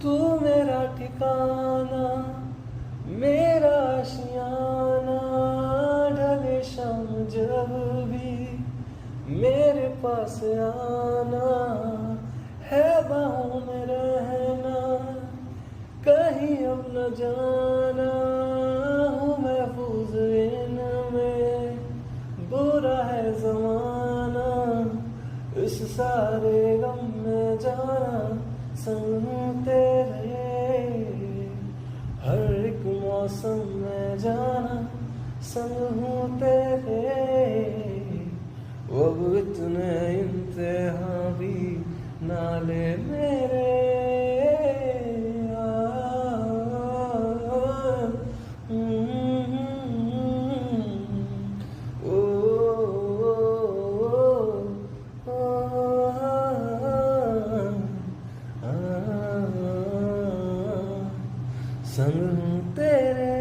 तू मेरा ठिकाना, मेरा आशियाना, ढले शाम जब भी मेरे पास आना, है बाहों में रहना, कहीं अब न जाना, हूँ महफूज इनमें, बुरा है जमाना, इस सारे गम में जाना संग तेरे, हर एक मौसम में जाना संग हूँ तेरे, अब इतने इम्तिहान भी ना ले मेरे, ओ, संग हूँ तेरे।